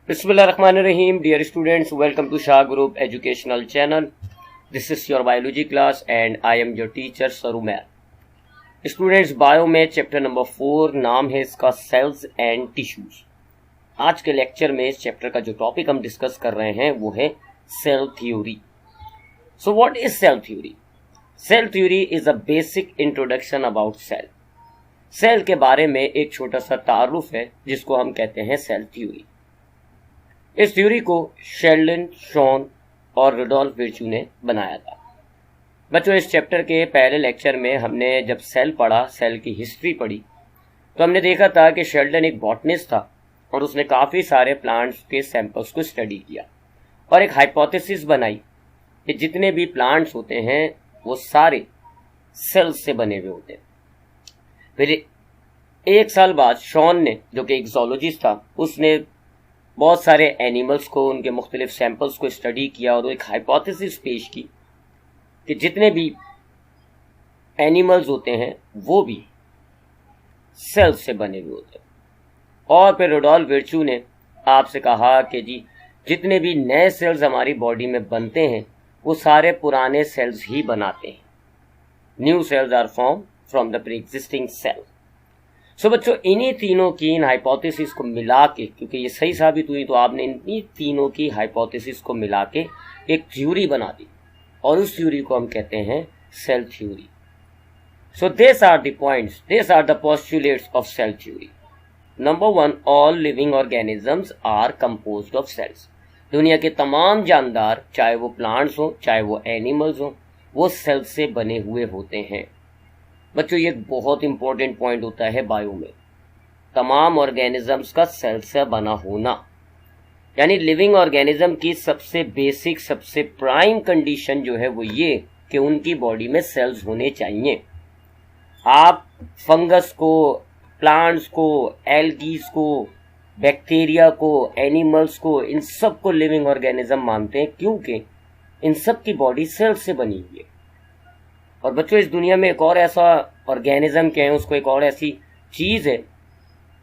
Bismillahirrahmanirrahim. Dear students, welcome to Shah Group Educational Channel. This is your biology class and I am your teacher Sarumer. Students, bio में chapter number 4 नाम है इसका sales and tissues. आज के lecture में इस chapter का जो टॉपिक हम डिस्कस कर रहे हैं वो है cell theory. So what is cell theory? Cell theory is a basic introduction about cell. Cell के बारे में एक छोटा सा तारुफ है जिसको हम कहते हैं सेल थ्योरी। इस थ्योरी को शेल्डन, शॉन और रुडोल्फ विर्चू ने बनाया था। बच्चों, इस चैप्टर के पहले लेक्चर में हमने जब सेल पढ़ा, सेल की हिस्ट्री पढ़ी, तो हमने देखा था कि शेल्डन एक बॉटनिस्ट था और उसने काफ़ी सारे प्लांट्स के सैंपल्स को स्टडी किया और एक हाइपोथेसिस बनाई कि जितने भी प्लांट्स होते हैं वो सारे सेल्स से बने हुए होते हैं। फिर एक साल बाद शॉन ने, जो कि एक ज़ूलॉजिस्ट था, उसने बहुत सारे एनिमल्स को, उनके मुख्तलिफ सैंपल्स को स्टडी किया और एक हाइपोथेसिस पेश की कि जितने भी एनिमल्स होते हैं वो भी सेल्स से बने हुए होते हैं। और फिर रुडोल्फ विर्चू ने आपसे कहा कि जी जितने भी नए सेल्स हमारी बॉडी में बनते हैं वो सारे पुराने सेल्स ही बनाते हैं। New cells are form from the pre existing cell. So बच्चों, इन्हीं तीनों की इन हाइपोथेसिस को मिला के, क्योंकि ये सही साबित हुई, तो आपने इन्हीं तीनों की हाइपोथेसिस को मिला के एक थ्योरी बना दी और उस थ्योरी को हम कहते हैं cell theory. So this are the points, this are the postulates of cell theory. Number 1, all living organisms are composed of cells. दुनिया के तमाम जानदार, चाहे वो प्लांट्स हो चाहे वो एनिमल्स हो, वो सेल से बने हुए होते हैं। बच्चों, ये बहुत इंपॉर्टेंट पॉइंट होता है बायो में, तमाम ऑर्गेनिजम्स का सेल से बना होना। यानी लिविंग ऑर्गेनिज्म की सबसे बेसिक, सबसे प्राइम कंडीशन जो है वो ये कि उनकी बॉडी में सेल्स होने चाहिए। आप फंगस को, प्लांट्स को, एल्गीज को, बैक्टीरिया को, एनिमल्स को, इन सब को लिविंग ऑर्गेनिज्म मानते हैं क्योंकि इन सब की बॉडी सेल्स से बनी हुई है। और बच्चों, इस दुनिया में एक और ऐसा ऑर्गेनिज्म क्या है, उसको एक और ऐसी चीज है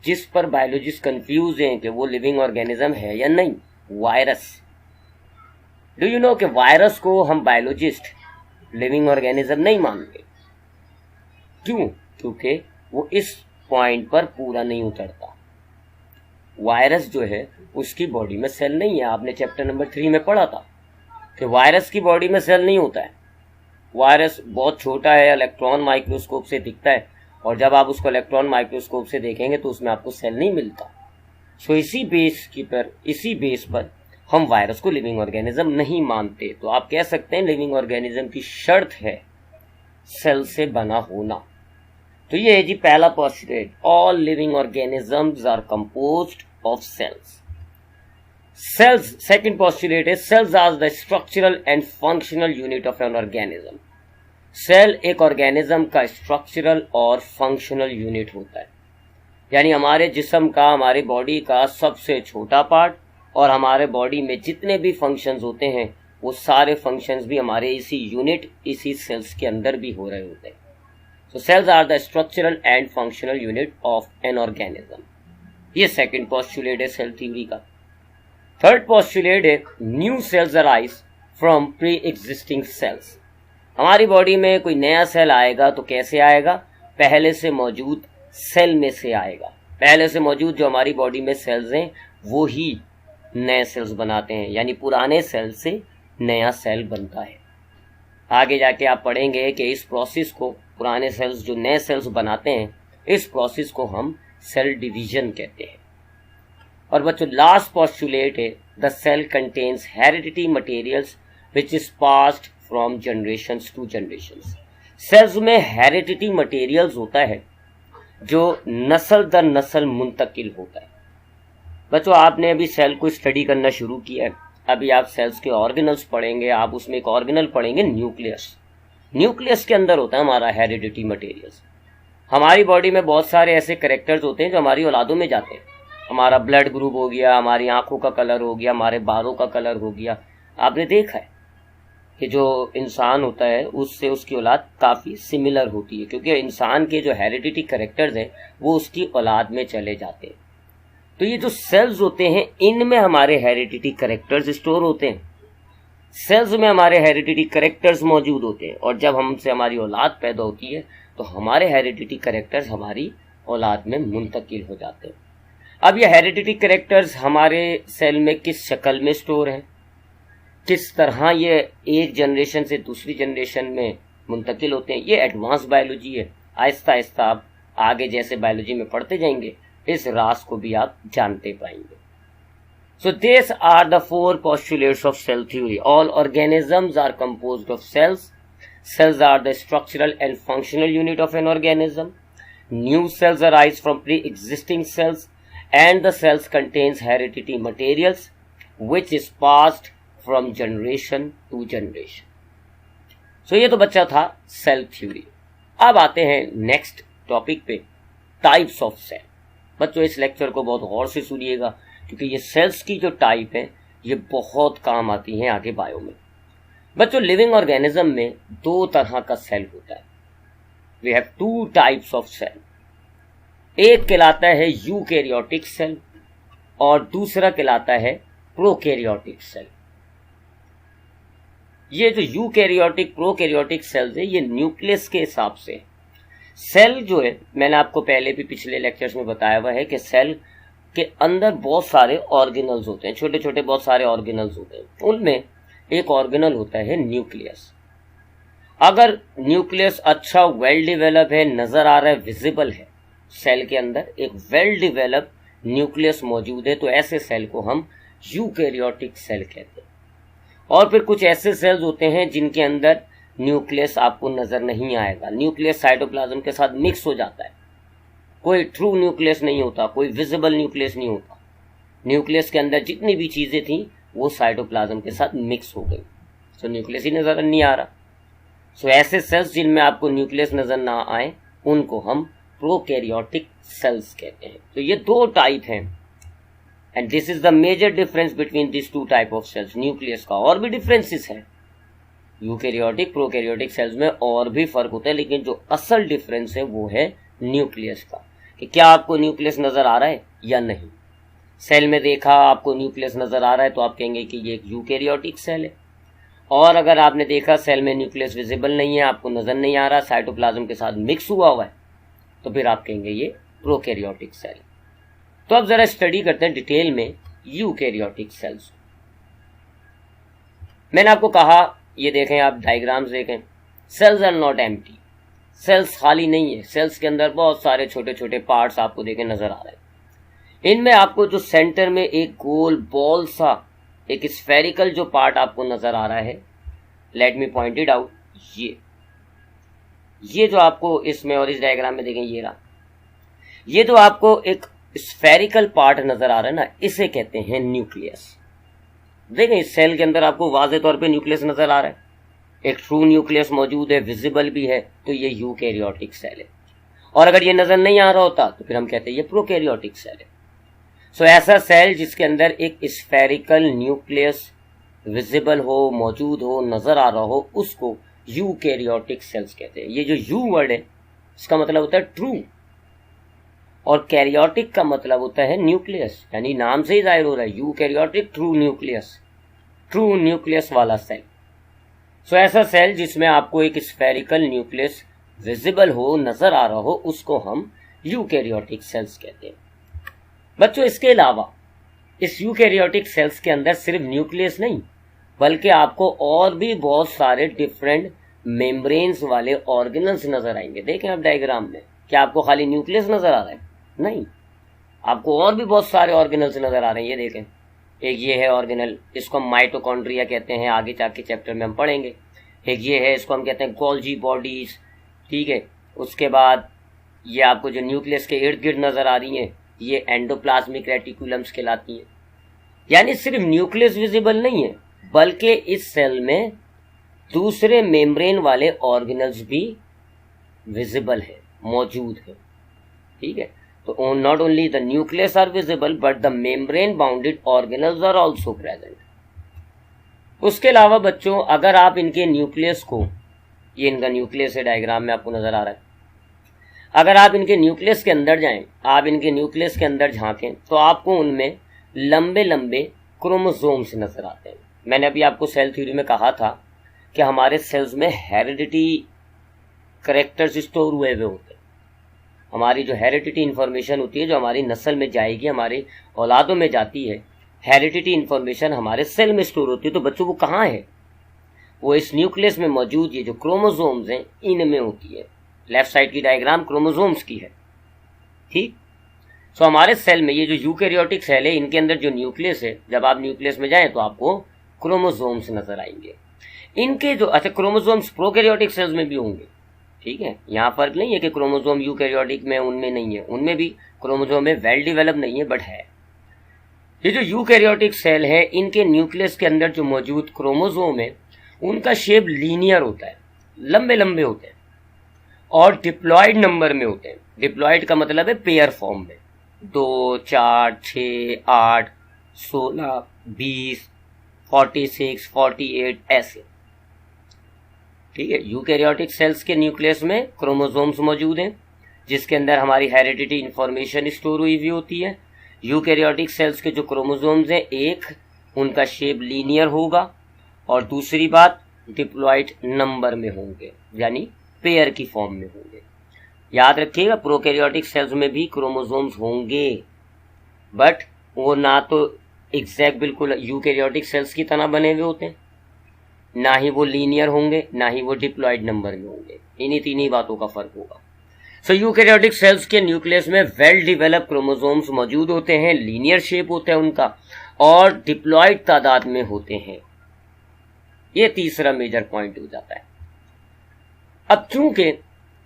जिस पर बायोलॉजिस्ट कंफ्यूज हैं कि वो लिविंग ऑर्गेनिज्म है या नहीं, वायरस। डू यू नो कि वायरस को हम बायोलॉजिस्ट लिविंग ऑर्गेनिज्म नहीं मानते। क्यों? क्योंकि वो इस पॉइंट पर पूरा नहीं उतरता। वायरस जो है उसकी बॉडी में सेल नहीं है। आपने चैप्टर नंबर 3 में पढ़ा था कि वायरस की बॉडी में सेल नहीं होता है। वायरस बहुत छोटा है, इलेक्ट्रॉन माइक्रोस्कोप से दिखता है और जब आप उसको इलेक्ट्रॉन माइक्रोस्कोप से देखेंगे तो उसमें आपको सेल नहीं मिलता। सो इसी बेस पर हम वायरस को लिविंग ऑर्गेनिज्म नहीं मानते। तो आप कह सकते हैं लिविंग ऑर्गेनिज्म की शर्त है सेल से बना होना। तो ये है जी पहला postulate, all living organisms are composed of cells. Cells, second postulate है, cells are the structural and functional unit of an organism. Cell एक ऑर्गेनिज्म का स्ट्रक्चरल और फंक्शनल यूनिट होता है। यानी हमारे जिस्म का, हमारी बॉडी का सबसे छोटा पार्ट, और हमारे बॉडी में जितने भी फंक्शंस होते हैं वो सारे फंक्शंस भी हमारे इसी यूनिट, इसी सेल्स के अंदर भी हो रहे होते हैं। So cells are the structural and functional unit of an organism. ये सेकेंड पोस्टुलेट है सेल थ्योरी का। थर्ड पोस्टुलेट है, new cells arise from pre existing cells. हमारी बॉडी में कोई नया सेल आएगा तो कैसे आएगा? पहले से मौजूद सेल में से आएगा। पहले से मौजूद जो हमारी बॉडी में सेल्स हैं वो ही नए सेल्स बनाते हैं, यानी पुराने सेल से नया सेल बनता है। आगे जाके आप पढ़ेंगे कि इस प्रोसेस को, पुराने सेल्स जो नए सेल्स बनाते हैं, इस प्रोसेस को हम सेल डिवीजन कहते हैं। और बच्चों, लास्ट पोस्टुलेट है, the cell contains heredity materials which is passed from generations to generations. Cells में हेरिडिटी मटेरियल्स होता है जो नस्ल दर नस्ल मुंतकिल होता है। बच्चों, आपने अभी सेल को स्टडी करना शुरू किया है। अभी आप सेल्स के ऑर्गेनल्स पढ़ेंगे। आप उसमें एक ऑर्गेनल पढ़ेंगे, न्यूक्लियस। न्यूक्लियस के अंदर होता है हमारा हेरिडिटी मटेरियल्स। हमारी बॉडी में बहुत सारे ऐसे कैरेक्टर्स होते हैं जो हमारी औलादों में जाते हैं। हमारा ब्लड ग्रुप हो गया, हमारी आंखों का कलर हो गया, हमारे बालों का कलर हो गया। आपने देखा है कि जो इंसान होता है उससे उसकी औलाद काफ़ी सिमिलर होती है, क्योंकि इंसान के जो हेरिडिटी कैरेक्टर्स हैं वो उसकी औलाद में चले जाते हैं। तो ये जो सेल्स होते हैं इनमें हमारे हेरिडिटी कैरेक्टर्स स्टोर होते हैं, सेल्स में हमारे हेरिडिटी कैरेक्टर्स मौजूद होते हैं, और जब हमसे हमारी औलाद पैदा होती है तो हमारे हेरिडिटी कैरेक्टर्स हमारी औलाद में मुंतकिल हो जाते हैं। अब ये हेरिडिटी कैरेक्टर्स हमारे सेल में किस शक्ल में स्टोर हैं, किस तरह ये एक जनरेशन से दूसरी जनरेशन में मुंतकिल होते हैं, ये एडवांस बायोलॉजी है। आहिस्ता आहिस्ता आप आगे जैसे बायोलॉजी में पढ़ते जाएंगे इस राज को भी आप जानते पाएंगे। So these are the four postulates of cell theory. All organisms are composed of cells. Cells are the structural and functional unit of an organism. New cells arise from pre-existing cells, and the cells contains hereditary materials which is passed from generation to generation. So ये तो बच्चा था cell theory. अब आते हैं next topic पे, types of cell. बच्चों इस लेक्चर को बहुत गौर से सुनिएगा क्योंकि ये सेल्स की जो टाइप है ये बहुत काम आती हैं आगे बायो में। बच्चों लिविंग ऑर्गेनिज्म में दो तरह का सेल होता है। We have two types of cell. एक कहलाता है यूकैरियोटिक सेल और दूसरा कहलाता है प्रोकैरियोटिक सेल। ये जो यूकैरियोटिक प्रोकैरियोटिक सेल्स है ये न्यूक्लियस के हिसाब से सेल जो है, मैंने आपको पहले भी पिछले लेक्चर्स में बताया हुआ है कि सेल के अंदर बहुत सारे ऑर्गेनल्स होते हैं, छोटे छोटे बहुत सारे ऑर्गेनल्स होते हैं। उनमें एक ऑर्गेनल होता है न्यूक्लियस। अगर न्यूक्लियस अच्छा वेल डेवलप है, नजर आ रहा है, विजिबल है, सेल के अंदर एक वेल डेवलप न्यूक्लियस मौजूद है, तो ऐसे सेल को हम यूकैरियोटिक सेल कहते हैं। और फिर कुछ ऐसे सेल्स होते हैं जिनके अंदर न्यूक्लियस आपको नजर नहीं आएगा, न्यूक्लियस साइटोप्लाज्म के साथ मिक्स हो जाता है, कोई ट्रू न्यूक्लियस नहीं होता, कोई विजिबल न्यूक्लियस नहीं होता। न्यूक्लियस के अंदर जितनी भी चीजें थी वो साइटोप्लाज्म के साथ मिक्स हो गई, तो न्यूक्लियस ही नजर नहीं आ रहा। सो ऐसे सेल्स जिनमें आपको न्यूक्लियस नजर ना आए उनको हम प्रोकैरियोटिक सेल्स कहते हैं। तो ये दो टाइप हैं, and this is the major difference between this two type of cells. Nucleus का और भी डिफरेंसेस हैं, यूकैरियोटिक प्रोकैरियोटिक सेल्स में और भी फर्क होता है, लेकिन जो असल डिफरेंस है वो है न्यूक्लियस का, कि क्या आपको न्यूक्लियस नजर आ रहा है या नहीं। सेल में देखा आपको न्यूक्लियस नजर आ रहा है तो आप कहेंगे कि ये एक यूकैरियोटिक सेल है, और अगर आपने देखा सेल में न्यूक्लियस विजिबल नहीं है, आपको नजर नहीं आ रहा, साइटोप्लाज्म के साथ मिक्स हुआ हुआ है, तो फिर आप कहेंगे ये प्रोकैरियोटिक सेल। तो अब जरा स्टडी करते हैं डिटेल में यूकैरियोटिक सेल्स। मैंने आपको कहा, ये देखें आप डायग्राम्स देखें, cells are not empty, cells खाली नहीं है, सेल्स के अंदर बहुत सारे छोटे छोटे पार्ट्स आपको देखें नजर आ रहे हैं। इनमें आपको जो सेंटर में एक गोल बॉल सा एक स्फेरिकल जो पार्ट आपको नजर आ रहा है, let me point it out, ये जो आपको इसमें और इस डायग्राम में देखें, ये रहा, ये जो आपको एक स्फेरिकल पार्ट नजर आ रहा है ना, इसे कहते हैं न्यूक्लियस। देखें इस सेल के अंदर आपको वाज़ेह तौर पे न्यूक्लियस नजर आ रहा है, एक ट्रू न्यूक्लियस मौजूद है, विजिबल भी है, तो ये यूकैरियोटिक सेल है। और अगर ये नजर नहीं आ रहा होता तो फिर हम कहते हैं ये प्रोकैरियोटिक सेल है। सो ऐसा सेल जिसके अंदर एक स्फेरिकल न्यूक्लियस विजिबल हो, मौजूद हो, नजर आ रहा हो, उसको यूकैरियोटिक सेल्स कहते हैं। ये जो यू वर्ड है इसका मतलब होता है ट्रू, और कैरियोटिक का मतलब होता है न्यूक्लियस, यानी नाम से ही जाहिर हो रहा है eukaryotic true nucleus, true nucleus वाला सेल। सो ऐसा सेल जिसमें आपको एक स्फेरिकल न्यूक्लियस विजिबल हो, नजर आ रहा हो, उसको हम यूकैरियोटिक सेल्स कहते हैं। बच्चों इसके अलावा इस यूकैरियोटिक सेल्स के अंदर सिर्फ न्यूक्लियस नहीं बल्कि आपको और भी बहुत सारे डिफरेंट मेम्ब्रेन्स वाले ऑर्गेनल्स नजर आएंगे। देखें आप डायग्राम में, क्या आपको खाली न्यूक्लियस नजर आ रहा है? नहीं, आपको और भी बहुत सारे ऑर्गेनल्स नजर आ रहे हैं। ये देखें, एक ये है ऑर्गेनल, इसको हम माइटोकॉन्ड्रिया कहते हैं, आगे जाके चैप्टर में हम पढ़ेंगे। एक ये है, इसको हम कहते हैं गोल्जी बॉडीज, ठीक है। उसके बाद ये आपको जो न्यूक्लियस के इर्द गिर्द नजर आ रही हैं, ये एंडोप्लाज्मिक रेटिकुलम्स कहलाती हैं। यानी सिर्फ न्यूक्लियस विजिबल नहीं है बल्कि इस सेल में दूसरे मेम्ब्रेन वाले ऑर्गेनल्स भी विजिबल है, मौजूद है, ठीक है। तो not only the nucleus are visible but the membrane bounded organelles are also present. उसके अलावा बच्चों अगर आप इनके न्यूक्लियस को, ये इनका न्यूक्लियस है, डायग्राम में आपको नजर आ रहा है, अगर आप इनके न्यूक्लियस के अंदर जाएं, आप इनके न्यूक्लियस के अंदर झांकें तो आपको उनमें लंबे लंबे क्रोमोसोम्स नजर आते हैं। मैंने अभी आपको सेल थ्योरी में कहा था कि हमारे सेल्स में हेरिडिटी कैरेक्टर्स स्टोर हुए हुए होते हैं। हमारी जो हेरिडिटी इंफॉर्मेशन होती है, जो हमारी नस्ल में जाएगी, हमारी औलादों में जाती है, हेरिडिटी इंफॉर्मेशन हमारे सेल में स्टोर होती है। तो बच्चों, वो कहाँ है? वो इस न्यूक्लियस में मौजूद ये जो क्रोमोसोम्स हैं इनमें होती है। लेफ्ट साइड की डायग्राम क्रोमोसोम्स की है, ठीक। सो हमारे सेल में ये जो यूकैरियोटिक सेल है, इनके अंदर जो न्यूक्लियस है, जब आप न्यूक्लियस में जाएं तो आपको क्रोमोसोम्स नजर आएंगे। इनके जो क्रोमोसोम्स प्रोकैरियोटिक सेल्स में भी होंगे, ठीक है। यहाँ फर्क नहीं है कि क्रोमोसोम यूकैरियोटिक में उनमें नहीं है, उनमें भी क्रोमोसोम में वेल डेवलप नहीं है, बट है। ये जो यूकैरियोटिक सेल है, इनके न्यूक्लियस के अंदर जो मौजूद क्रोमोसोम है उनका शेप लीनियर होता है, लंबे लंबे होते हैं और डिप्लॉयड नंबर में होते हैं। डिप्लॉयड का मतलब है पेयर फॉर्म में, 2, 4, 6, 8, 16, 20, 46, 48 ऐसे, ठीक है। यूकैरियोटिक सेल्स के न्यूक्लियस में क्रोमोसोम्स मौजूद हैं जिसके अंदर हमारी हेरिडिटी इंफॉर्मेशन स्टोर हुई हुई होती है। यूकैरियोटिक सेल्स के जो क्रोमोसोम्स हैं, एक उनका शेप लीनियर होगा और दूसरी बात डिप्लॉयड नंबर में होंगे, यानी पेयर की फॉर्म में होंगे। याद रखिएगा, प्रोकैरियोटिक सेल्स में भी क्रोमोसोम्स होंगे, बट वो ना तो एग्जैक्ट बिल्कुल यूकैरियोटिक सेल्स की तरह बने हुए होते हैं, ना ही वो लीनियर होंगे, ना ही वो डिप्लॉयड नंबर में होंगे। इन्हीं तीन बातों का फर्क होगा। सो यूकैरियोटिक सेल्स के न्यूक्लियस में वेल डेवलप क्रोमोसोम्स मौजूद होते हैं, लीनियर शेप होता है उनका और डिप्लॉयड तादाद में होते हैं। ये तीसरा मेजर पॉइंट हो जाता है। अब चूंकि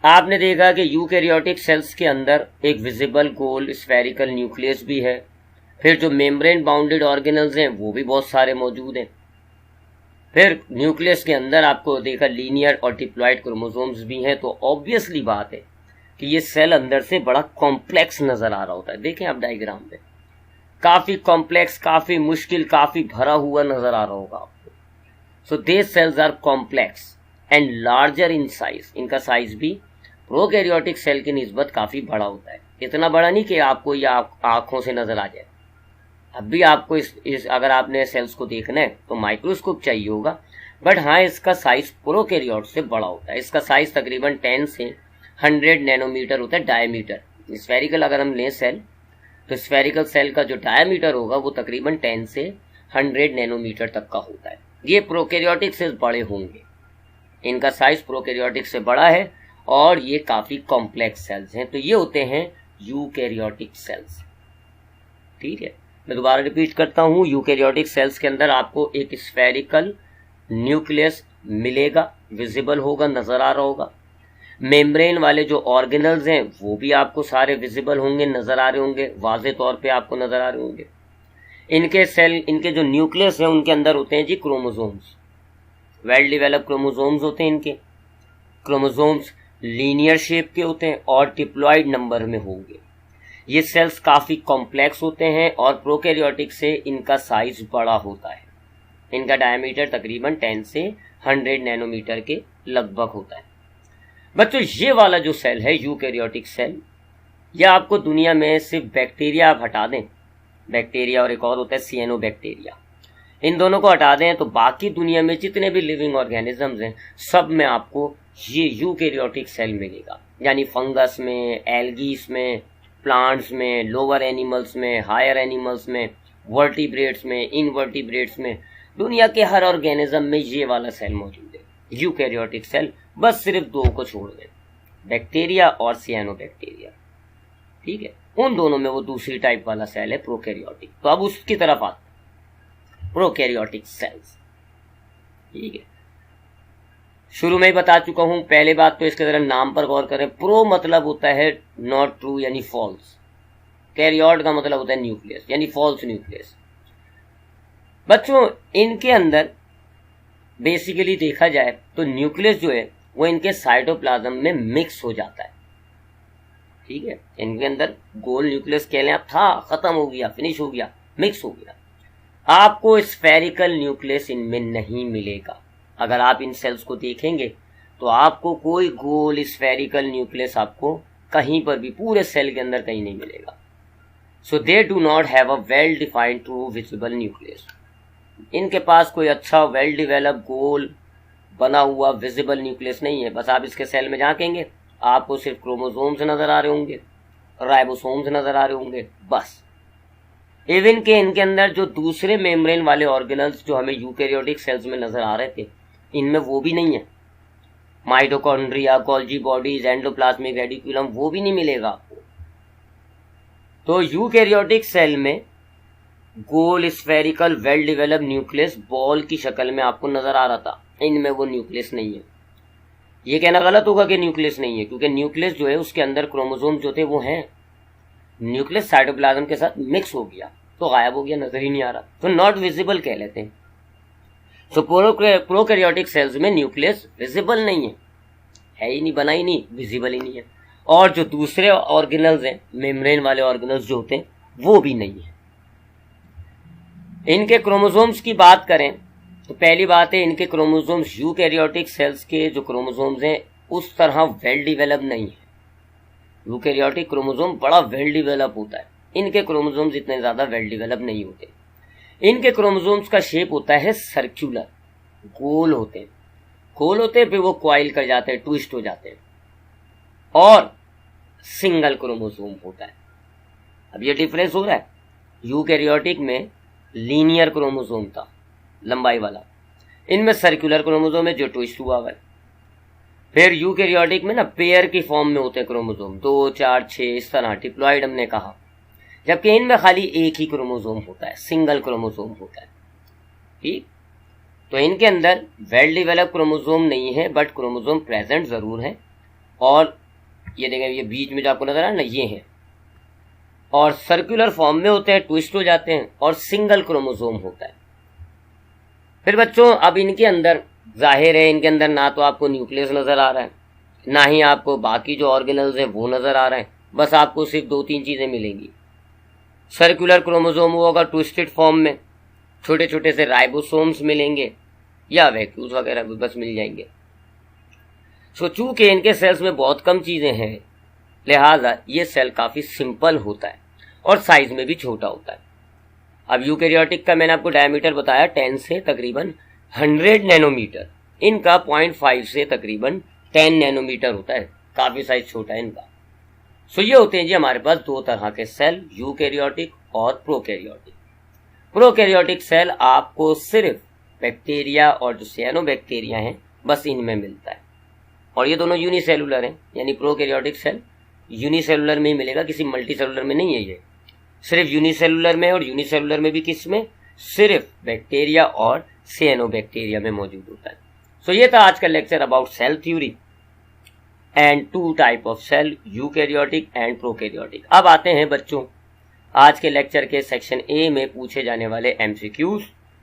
आपने देखा कि यूकैरियोटिक सेल्स के अंदर एक विजिबल गोल स्फेरिकल न्यूक्लियस भी है, फिर जो मेम्ब्रेन बाउंडेड ऑर्गेनल्स हैं वो भी बहुत सारे मौजूद हैं, फिर न्यूक्लियस के अंदर आपको देखा लीनियर और डिप्लॉयड क्रोमोसोम्स भी हैं, तो ऑब्वियसली बात है कि ये सेल अंदर से बड़ा कॉम्प्लेक्स नजर आ रहा होता है। देखें आप डायग्राम में, काफी कॉम्प्लेक्स, काफी मुश्किल, काफी भरा हुआ नजर आ रहा होगा आपको। So they cells are complex and larger in size. इनका साइज भी प्रोकैरियोटिक सेल की निस्बत काफी बड़ा होता है। इतना बड़ा नहीं कि आपको ये आंखों से नजर आ जाए। अब भी आपको इस अगर आपने सेल्स को देखना है तो माइक्रोस्कोप चाहिए होगा, बट हाँ, इसका साइज प्रोकैरियोट से बड़ा होता है। इसका साइज तकरीबन 10 से 100 नैनोमीटर होता है डायमीटर। स्फेरिकल अगर हम लें सेल, तो स्फेरिकल सेल का जो डायमीटर होगा वो तकरीबन 10 से 100 नैनोमीटर तक का होता है। ये प्रोकैरियोटिक से बड़े होंगे, इनका साइज प्रोकैरियोटिक से बड़ा है और ये काफी कॉम्प्लेक्स सेल्स हैं। तो ये होते हैं यूकैरियोटिक सेल्स, ठीक है। मैं दोबारा रिपीट करता हूं, यूकैरियोटिक सेल्स के अंदर आपको एक स्फेरिकल न्यूक्लियस मिलेगा, विजिबल होगा, नजर आ रहा होगा। मेम्ब्रेन वाले जो ऑर्गेनल्स हैं वो भी आपको सारे विजिबल होंगे, नजर आ रहे होंगे, वाज़े तौर पे आपको नजर आ रहे होंगे। इनके सेल, इनके जो न्यूक्लियस है उनके अंदर होते हैं जी क्रोमोसोम्स, वेल डेवलप क्रोमोसोम्स होते हैं। इनके क्रोमोसोम्स लीनियर शेप के होते हैं और डिप्लॉयड नंबर में होंगे। ये सेल्स काफी कॉम्प्लेक्स होते हैं और प्रोकैरियोटिक से इनका साइज बड़ा होता है। इनका डायमीटर तकरीबन 10 से 100 नैनोमीटर के लगभग होता है। बच्चों, ये वाला जो सेल है यूकैरियोटिक सेल, यह आपको दुनिया में सिर्फ बैक्टीरिया आप हटा दें, बैक्टीरिया और एक और होता है सियानोबैक्टीरिया, इन दोनों को हटा दें तो बाकी दुनिया में जितने भी लिविंग ऑर्गेनिजम्स हैं सब में आपको ये यूकैरियोटिक सेल मिलेगा। यानी फंगस में, एल्गीज में, प्लांट्स में, लोअर एनिमल्स में, हायर एनिमल्स में, वर्टिब्रेट्स में, इनवर्टिब्रेट्स में, दुनिया के हर ऑर्गेनिज्म में ये वाला सेल मौजूद है, यूकैरियोटिक सेल। बस सिर्फ दो को छोड़ दें, बैक्टीरिया और सियानोबैक्टीरिया, ठीक है। उन दोनों में वो दूसरी टाइप वाला सेल है प्रोकैरियोटिक। तो अब उसकी तरफ आते हैं, प्रोकैरियोटिक सेल्स, ठीक है। शुरू में ही बता चुका हूं, पहले बात तो इसके जरा नाम पर गौर करें। प्रो मतलब होता है नॉट ट्रू यानी फॉल्स, कैरियोट का मतलब होता है न्यूक्लियस यानी फॉल्स न्यूक्लियस। बच्चों, इनके अंदर बेसिकली देखा जाए तो न्यूक्लियस जो है वो इनके साइटोप्लाज्म में मिक्स हो जाता है, ठीक है। इनके अंदर गोल न्यूक्लियस कह लें आप, था, खत्म हो गया, फिनिश हो गया, मिक्स हो गया। आपको स्फेरिकल न्यूक्लियस इनमें नहीं मिलेगा। अगर आप इन सेल्स को देखेंगे तो आपको कोई गोल स्फेरिकल न्यूक्लियस आपको कहीं पर भी पूरे सेल के अंदर कहीं नहीं मिलेगा। So they do not have a well defined true visible nucleus. इनके पास कोई अच्छा वेल डिवेलप गोल बना हुआ विजिबल न्यूक्लियस नहीं है। बस आप इसके सेल में झांकेंगे, आपको सिर्फ क्रोमोसोम्स नजर आ रहे होंगे, राइबोसोम्स नजर आ रहे होंगे, बस। इवन के इनके अंदर जो दूसरे मेम्ब्रेन वाले ऑर्गेनल्स जो हमें यूकैरियोटिक सेल्स में नजर आ रहे थे, इनमें वो भी नहीं है। Mitochondria, Golgi bodies, endoplasmic reticulum, वो भी नहीं मिलेगा आपको। तो यूकैरियोटिक सेल में गोल spherical well developed nucleus ball की शक्ल में आपको नजर आ रहा था, इनमें वो न्यूक्लियस नहीं है। ये कहना गलत होगा कि न्यूक्लियस नहीं है, क्योंकि न्यूक्लियस जो है उसके अंदर क्रोमोसोम जो थे वो हैं। न्यूक्लियस साइटोप्लाज्म के साथ मिक्स हो गया तो गायब हो गया, नजर ही नहीं आ रहा, तो नॉट विजिबल कह लेते हैं। सो प्रोकैरियोटिक सेल्स में न्यूक्लियस विजिबल नहीं है ही नहीं, बना ही नहीं, विजिबल ही नहीं है। और जो दूसरे ऑर्गेनल्स हैं, मेम्ब्रेन वाले ऑर्गेनल्स जो होते हैं, वो भी नहीं है। इनके क्रोमोसोम्स की बात करें तो पहली बात है, इनके क्रोमोसोम्स यूकैरियोटिक सेल्स के जो क्रोमोसोम्स हैं उस तरह वेल डिवेलप नहीं है। यूकैरियोटिक क्रोमोसोम बड़ा वेल डिवेलप होता है, इनके क्रोमोसोम्स इतने ज्यादा वेल डिवेलप नहीं होते। इनके क्रोमोसोम्स का शेप होता है सर्कुलर, गोल होते हैं, फिर वो क्वाइल कर जाते हैं, ट्विस्ट हो जाते हैं, और सिंगल क्रोमोसोम होता है। अब ये डिफरेंस हो रहा है, यूकैरियोटिक में लीनियर क्रोमोसोम था, लंबाई वाला, इनमें सर्कुलर क्रोमोसोम है जो ट्विस्ट हुआ हुआ है। फिर यूकैरियोटिक में ना पेयर की फॉर्म में होते हैं क्रोमोसोम, 2, 4, 6 इस तरह डिप्लॉयड हमने कहा, जबकि इनमें खाली एक ही क्रोमोसोम होता है, सिंगल क्रोमोसोम होता है। ठीक, तो इनके अंदर वेल डेवलप क्रोमोसोम नहीं है, बट क्रोमोसोम प्रेजेंट जरूर है। और ये देखें, ये बीच में जो आपको नजर आ रहा है ना, ये है, और सर्कुलर फॉर्म में होते हैं, ट्विस्ट हो जाते हैं, और सिंगल क्रोमोसोम होता है। फिर बच्चों, अब इनके अंदर जाहिर है, इनके अंदर ना तो आपको न्यूक्लियस नजर आ रहा है, ना ही आपको बाकी जो ऑर्गेनल्स हैं वो नजर आ रहे हैं, बस आपको सिर्फ 2-3 चीजें मिलेंगी। सर्कुलर क्रोमोसोम होगा ट्विस्टेड फॉर्म में, छोटे छोटे से राइबोसोम्स मिलेंगे, या वैक्यूल्स वगैरह भी बस मिल जाएंगे। सो चूंकि इनके सेल्स में बहुत कम चीजें हैं, लिहाजा ये सेल काफी सिंपल होता है और साइज में भी छोटा होता है। अब यूकैरियोटिक का मैंने आपको डायमीटर बताया 10 से तकरीबन 100 नैनोमीटर, इनका 0.5 से तकरीबन 10 नैनोमीटर होता है, काफी साइज छोटा है इनका। सो ये होते हैं जी हमारे पास 2 तरह के सेल, यूकैरियोटिक और प्रोकैरियोटिक। प्रोकैरियोटिक सेल आपको सिर्फ बैक्टीरिया और जो सियानोबैक्टीरिया हैं बस इनमें मिलता है, और ये दोनों यूनिसेलुलर हैं, यानी प्रोकैरियोटिक सेल यूनिसेलुलर में ही मिलेगा, किसी मल्टीसेलुलर में नहीं है। ये सिर्फ यूनिसेलुलर में, और यूनिसेलुलर में भी किस में, सिर्फ बैक्टीरिया और सियानोबैक्टीरिया में मौजूद होता है। सो ये था आज का lecture about cell theory and 2 type of cell, eukaryotic and prokaryotic. अब आते हैं बच्चों आज के लेक्चर के सेक्शन ए में पूछे जाने वाले एमसीक्यूज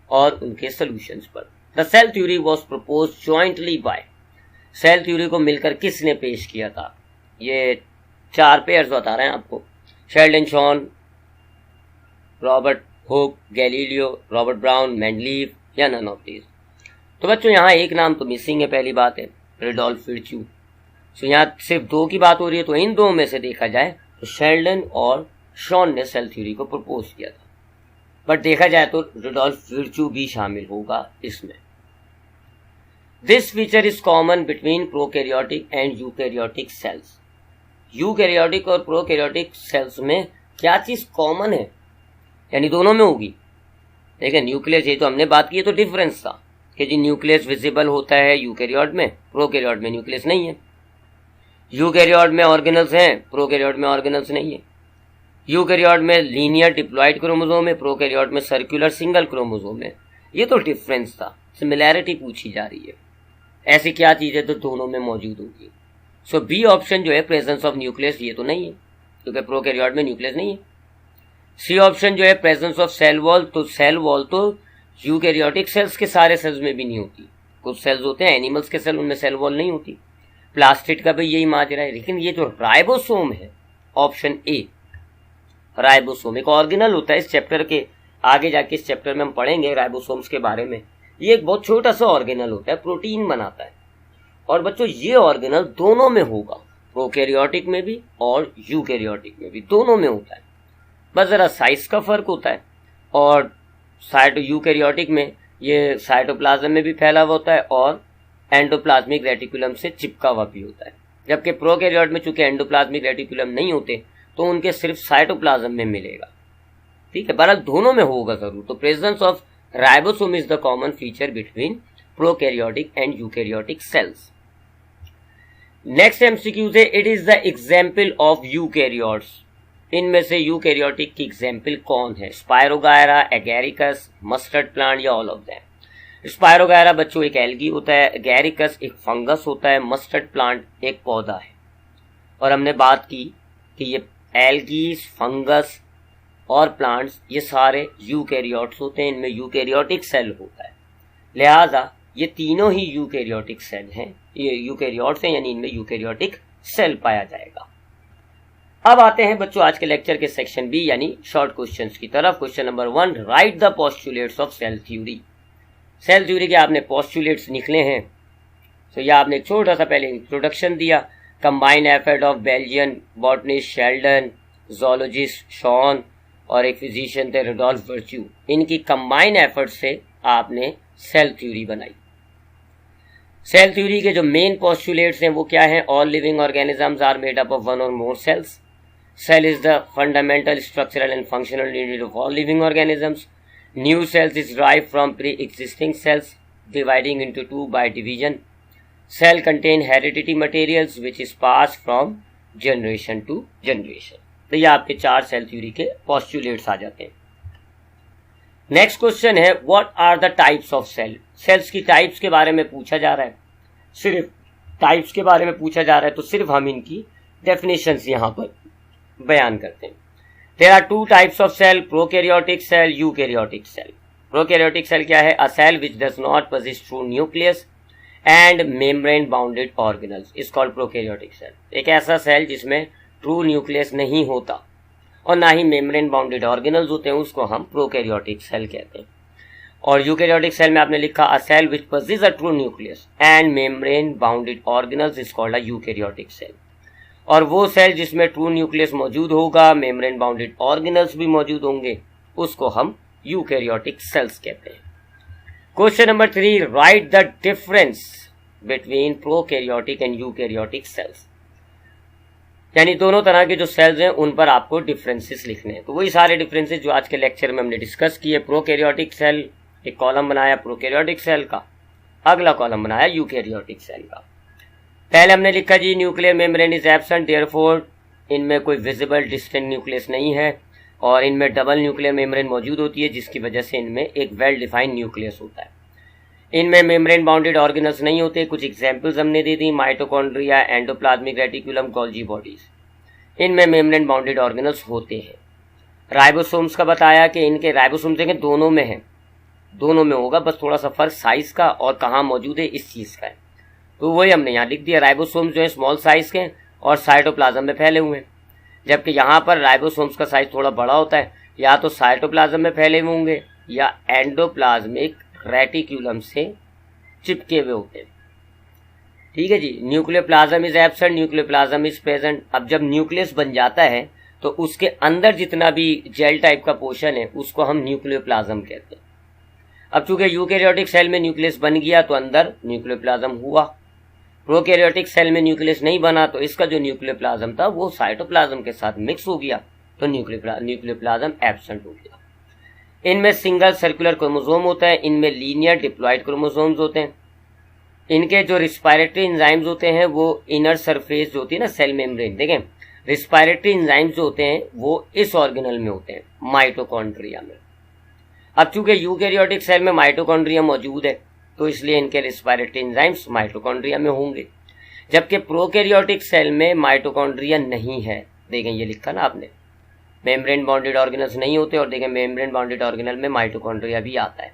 और उनके सॉल्यूशंस पर। The cell theory was proposed jointly by, cell theory को मिलकर किसने पेश किया था? ये 4 पेयर्स बता रहे हैं आपको, Schleiden Schwann, Robert Hooke, Galileo, Robert Brown, Mendeleev, या नन ऑफ दीज। तो बच्चों यहाँ एक नाम तो मिसिंग है, पहली बात है रुडोल्फ विर्च्यू। सो यहाँ सिर्फ 2 की बात हो रही है, तो इन 2 में से देखा जाए तो शेल्डन और शॉन ने सेल थ्योरी को प्रपोज किया था, बट देखा जाए तो रुडोल्फ विर्च्यू भी शामिल होगा इसमें। This feature is common between prokaryotic and eukaryotic sales. Eukaryotic और प्रोकैरियोटिक सेल्स में क्या चीज कॉमन है, यानी दोनों में होगी। देखिए न्यूक्लियस, ये तो हमने बात की है, तो डिफरेंस था कि जी न्यूक्लियस विजिबल होता है यूकैरियोट में, प्रोकैरियोट में न्यूक्लियस नहीं है। यूकैरियोट में ऑर्गेनल्स हैं, प्रोकैरियोट में ऑर्गेनल्स नहीं है। यूकैरियोट में लीनियर डिप्लॉयड क्रोमोसोम है, प्रोकैरियोट में सर्कुलर सिंगल क्रोमोसोम है। ये तो डिफरेंस था, सिमिलैरिटी पूछी जा रही है, ऐसी क्या चीज है तो दोनों में मौजूद होगी। सो बी ऑप्शन जो है प्रेजेंस ऑफ न्यूक्लियस, ये तो नहीं है क्योंकि प्रोकैरियोट में न्यूक्लियस नहीं है। सी ऑप्शन जो है प्रेजेंस ऑफ सेल वॉल, तो सेल वॉल तो यूकैरियोटिक सेल्स के सारे सेल्स में भी नहीं होती, कुछ सेल्स होते हैं एनिमल्स के सेल, उनमें सेल वॉल नहीं होती। प्लास्टिड का भी यही माजरा है। लेकिन ये जो राइबोसोम है, ऑप्शन ए राइबोसोम एक ऑर्गेनल होता है, इस चैप्टर के आगे जाके इस चैप्टर में हम पढ़ेंगे राइबोसोम्स के बारे में। ये एक बहुत छोटा सा ऑर्गेनल होता है, प्रोटीन बनाता है, और बच्चों ये ऑर्गेनल दोनों में होगा, प्रोकैरियोटिक में भी और यूकैरियोटिक में भी, दोनों में होता है, बस जरा साइज का फर्क होता है। और यूकैरियोटिक में ये साइटोप्लाज्म में भी फैला हुआ होता है और एंडोप्लाज्मिक रेटिकुलम से चिपका हुआ भी होता है, जबकि प्रोकैरियोट में चूंकि एंडोप्लाज्मिक रेटिकुलम नहीं होते तो उनके सिर्फ साइटोप्लाज्म में मिलेगा। ठीक है, बहरहाल दोनों में होगा जरूर। तो presence of ribosome is the common feature between prokaryotic and eukaryotic cells. Next MCQs है, it is the example of eukaryotes. इनमें से यूकैरियोटिक की एग्जाम्पल कौन है? Spirogyra, agaricus, mustard plant or all of them. Spirogyra बच्चों एक algae होता है, एगैरिकस एक फंगस होता है, मस्टर्ड प्लांट एक पौधा है। और हमने बात की कि ये एल्गीज, फंगस और प्लांट्स ये सारे यूकैरियोट्स होते हैं, इनमें यूकैरियोटिक सेल होता है, लिहाजा ये तीनों ही यूकैरियोटिक सेल हैं, ये यूकैरियोट्स हैं, यानी इनमें यूकैरियोटिक सेल पाया जाएगा। अब आते हैं बच्चों आज के लेक्चर के सेक्शन बी यानी शॉर्ट क्वेश्चंस की तरफ। Question number 1, write the postulates of cell theory. Cell theory के आपने पोस्टुलेट्स निकले हैं। तो ये आपने एक छोटा सा पहले इंट्रोडक्शन दिया, combined effort of Belgian botanist Schleiden, zoologist Schwann और एक फिजिशियन थे रुडोल्फ वर्च्यू। इनकी कंबाइंड एफर्ट से आपने सेल थ्योरी बनाई। सेल थ्योरी के जो मेन पोस्टुलेट्स हैं वो क्या हैं? All living organisms are made up of one or more cells. Cell is the fundamental structural and functional unit of all living organisms. New cells is derived from pre-existing cells, dividing into two by division. Cell contain hereditary materials which is passed from generation to generation. तो ये आपके 4 cell theory के postulates आ जाते हैं। Next question है, what are the types of cell. Cells की types के बारे में पूछा जा रहा है, सिर्फ टाइप्स के बारे में पूछा जा रहा है, तो सिर्फ हम इनकी डेफिनेशंस यहाँ पर बयान करते हैं। There are 2 types of cell, prokaryotic cell, eukaryotic cell. Prokaryotic cell क्या है? A cell which does not possess true nucleus and membrane bounded organelles is called prokaryotic cell. एक ऐसा सेल जिसमें ट्रू न्यूक्लियस नहीं होता और ना ही मेम्ब्रेन बाउंडेड ऑर्गेनल्स होते हैं, उसको हम प्रोकैरियोटिक सेल कहते हैं। और यूकैरियोटिक सेल में आपने लिखा a cell which possess a true nucleus and membrane bounded organelles is called a eukaryotic cell. और वो सेल जिसमें ट्रू न्यूक्लियस मौजूद होगा, मेम्ब्रेन बाउंडेड ऑर्गेनल्स भी मौजूद होंगे, उसको हम यूकैरियोटिक सेल्स कहते हैं। Question number 3, right the difference between prokaryotic and eukaryotic sales. यानी दोनों तरह के जो सेल्स हैं उन पर आपको डिफरेंसेस लिखने हैं। तो वही सारे डिफरेंसेस जो आज के लेक्चर में हमने डिस्कस किए। प्रोकैरियोटिक सेल एक कॉलम बनाया प्रोकैरियोटिक सेल का, अगला कॉलम बनाया यूकैरियोटिक सेल का। पहले हमने लिखा जी nuclear membrane is absent, therefore इनमें कोई विजिबल डिस्टिंक्ट न्यूक्लियस नहीं है, और इनमें डबल न्यूक्लियर मेम्ब्रेन मौजूद होती है जिसकी वजह से इनमें एक वेल डिफाइंड न्यूक्लियस होता है। इनमें मेम्ब्रेन बाउंडेड ऑर्गेनल्स नहीं होते। कुछ एग्जांपल्स हमने दे दी, mitochondria, endoplasmic reticulum, Golgi bodies. इनमें मेम्ब्रेन बाउंडेड ऑर्गेनल्स होते हैं। राइबोसोम्स का बताया कि इनके राइबोसोम्स देखें दोनों में है, दोनों में होगा, बस थोड़ा सा फर्क साइज का और कहाँ मौजूद है इस चीज का है। तो वही हमने यहाँ लिख दिया, राइबोसोम्स जो है स्मॉल साइज के और साइटोप्लाज्म में फैले हुए हैं, जबकि यहाँ पर राइबोसोम्स का साइज थोड़ा बड़ा होता है, या तो साइटोप्लाज्म में फैले हुए होंगे या एंडोप्लाज्मिक रेटिकुलम से चिपके हुए होते हैं। ठीक है जी। Nuclear plasm is absent, nuclear plasm is present. अब जब न्यूक्लियस बन जाता है तो उसके अंदर जितना भी जेल टाइप का पोर्शन है उसको हम न्यूक्लियर प्लाज्म कहते हैं। अब चूंकि यूकैरियोटिक सेल में न्यूक्लियस बन गया तो अंदर न्यूक्लियर प्लाज्म हुआ, प्रोकैरियोटिक सेल में न्यूक्लियस नहीं बना तो इसका जो न्यूक्लियर प्लाज्म था वो साइटोप्लाज्म के साथ मिक्स हो गया, तो न्यूक्लियर प्लाज्म एब्सेंट हो गया। इनमें सिंगल सर्कुलर क्रोमोसोम होता है, इनमें लीनियर डिप्लॉयड क्रोमोसोम्स होते हैं। इनके जो रिस्पायरेटरी एंजाइम्स होते हैं वो इनर सरफेस जो होती है ना सेल मेम्ब्रेन, देखें रिस्पायरेटरी एंजाइम्स जो होते हैं वो इस ऑर्गेनल में होते हैं, माइटोकॉन्ड्रिया में। अब चूंकि यूकैरियोटिक सेल में माइटोकॉन्ड्रिया मौजूद है तो इसलिए इनके रिस्पायरेटरी एंजाइम्स माइटोकॉन्ड्रिया में होंगे, जबकि प्रोकैरियोटिक सेल में माइटोकॉन्ड्रिया नहीं है। देखें ये लिखा ना आपने, मेम्ब्रेन बाउंडेड ऑर्गेनल्स नहीं होते, और देखें मेम्ब्रेन बाउंडेड ऑर्गेनल में माइटोकॉन्ड्रिया भी आता है।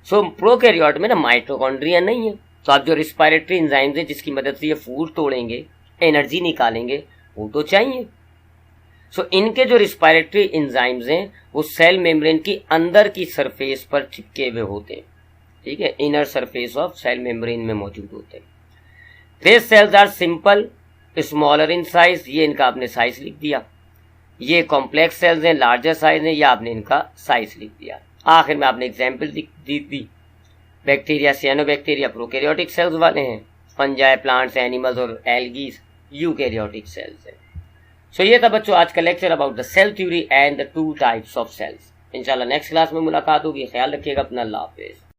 सो प्रोकैरियोट में ना माइटोकॉन्ड्रिया नहीं है, तो आप जो रिस्पायरेटरी एंजाइम्स है जिसकी मदद से ये फूड तोड़ेंगे, एनर्जी निकालेंगे, वो तो चाहिए। सो इनके जो रिस्पायरेटरी एंजाइम्स हैं वो सेल मेम्ब्रेन की अंदर की सरफेस पर चिपके हुए होते हैं। ठीक है, inner surface of cell membrane में मौजूद होते हैं। This cells are simple smaller in size, ये इनका आपने साइज लिख दिया। ये कॉम्प्लेक्स सेल्स हैं, लार्जर साइज हैं, या आपने इनका साइज लिख दिया। आखिर में आपने एग्जाम्पल दी थी। बैक्टीरिया सियानोबैक्टीरिया प्रोकैरियोटिक सेल्स वाले हैं, फंजाई प्लांट्स एनिमल्स और एल्गीज यूकैरियोटिक सेल्स हैं। सो ये था बच्चों आज का lecture about the cell theory and the 2 types of cells. इंशाल्लाह नेक्स्ट क्लास में मुलाकात होगी। ख्याल रखिएगा अपना, अल्लाह हाफिज़।